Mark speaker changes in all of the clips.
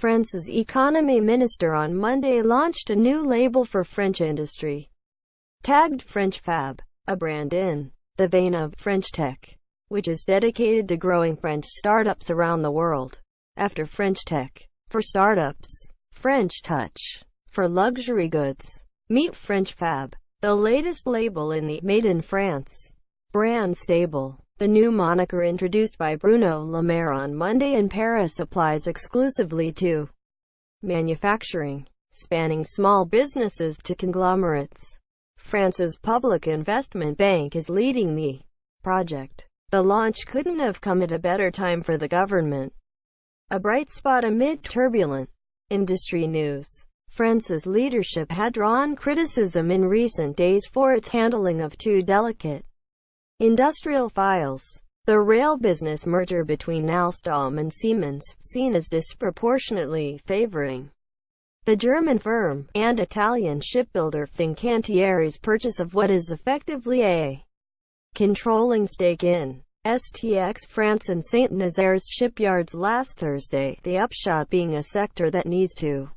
Speaker 1: France's economy minister on Monday launched a new label for French industry, tagged French Fab, a brand in the vein of French Tech, which is dedicated to growing French startups around the world. After French Tech for startups, French Touch for luxury goods, meet French Fab, the latest label in the Made in France brand stable. The new moniker, introduced by Bruno Le Maire on Monday in Paris, applies exclusively to manufacturing, spanning small businesses to conglomerates. France's public investment bank is leading the project. The launch couldn't have come at a better time for the government. A bright spot amid turbulent industry news. France's leadership had drawn criticism in recent days for its handling of two delicate industrial files: the rail business merger between Alstom and Siemens, seen as disproportionately favoring the German firm, and Italian shipbuilder Fincantieri's purchase of what is effectively a controlling stake in STX France and Saint-Nazaire's shipyards last Thursday, the upshot being a sector that needs to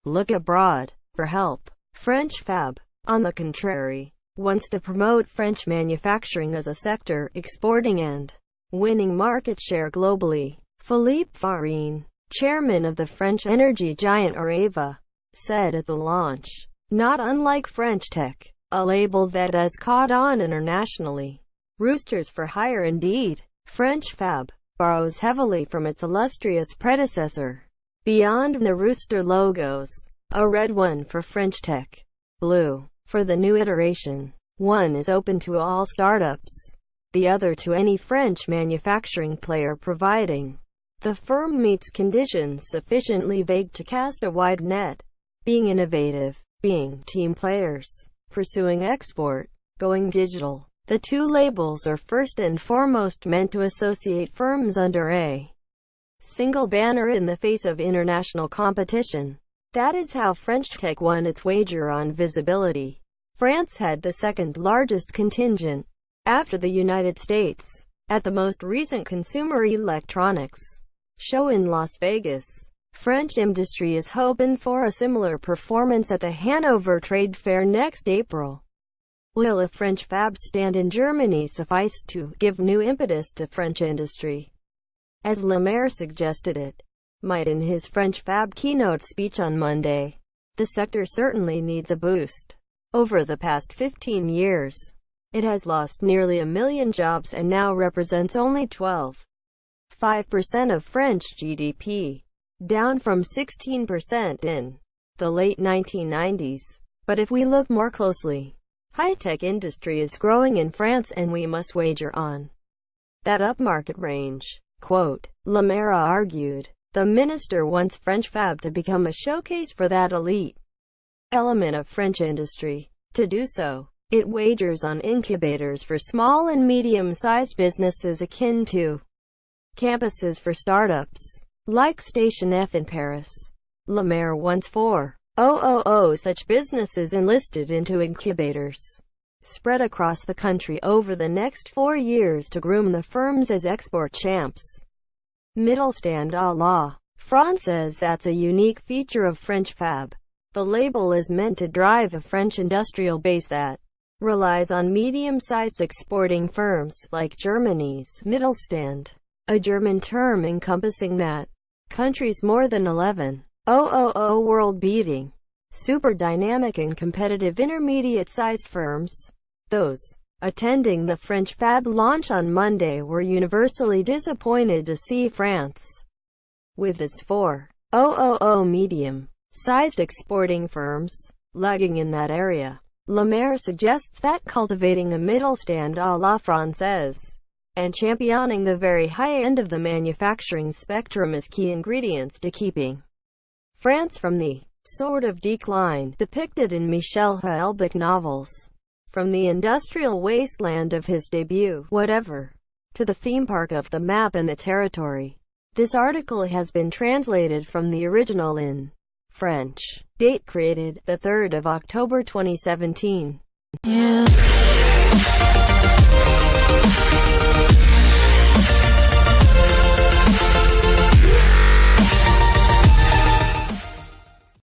Speaker 1: look abroad for help. French Fab, on the contrary, wants to promote French manufacturing as a sector, exporting and winning market share globally. Philippe Farine, chairman of the French energy giant Areva, said at the launch, not unlike French Tech, a label that has caught on internationally. Roosters for hire indeed. French Fab borrows heavily from its illustrious predecessor. Beyond the rooster logos, a red one for French Tech, blue for the new iteration. One is open to all startups, the other to any French manufacturing player, providing the firm meets conditions sufficiently vague to cast a wide net. Being innovative, being team players, pursuing export, going digital. The two labels are first and foremost meant to associate firms under a single banner in the face of international competition. That is how French Tech won its wager on visibility. France had the second largest contingent, after the United States, at the most recent Consumer Electronics show in Las Vegas. French industry is hoping for a similar performance at the Hanover Trade Fair next April. Will a French Fab stand in Germany suffice to give new impetus to French industry, as Le Maire suggested it might in his French Fab keynote speech on Monday? The sector certainly needs a boost. Over the past 15 years, it has lost nearly 1 million jobs and now represents only 12.5% of French GDP, down from 16% in the late 1990s. But if we look more closely, high-tech industry is growing in France, and we must wager on that upmarket range. Quote, Le Maire argued, the minister wants French Fab to become a showcase for that elite element of French industry. To do so, it wagers on incubators for small and medium-sized businesses akin to campuses for startups, like Station F in Paris. Le Maire wants 4,000 such businesses enlisted into incubators, spread across the country over the next 4 years to groom the firms as export champs. Mittelstand à la Française, that's a unique feature of French Fab. The label is meant to drive a French industrial base that relies on medium-sized exporting firms, like Germany's Mittelstand, a German term encompassing that country's more than 11,000 world-beating, super dynamic and competitive intermediate-sized firms. Those attending the French Fab launch on Monday were universally disappointed to see France, with its 4,000 medium-sized exporting firms, lagging in that area. Le Maire suggests that cultivating a Mittelstand à la Française and championing the very high end of the manufacturing spectrum is key ingredients to keeping France from the sort of decline depicted in Michel Houellebecq novels. From the industrial wasteland of his debut, Whatever, to the theme park of The Map and the Territory. This article has been translated from the original in French. Date created, the 3rd of October 2017. Yeah.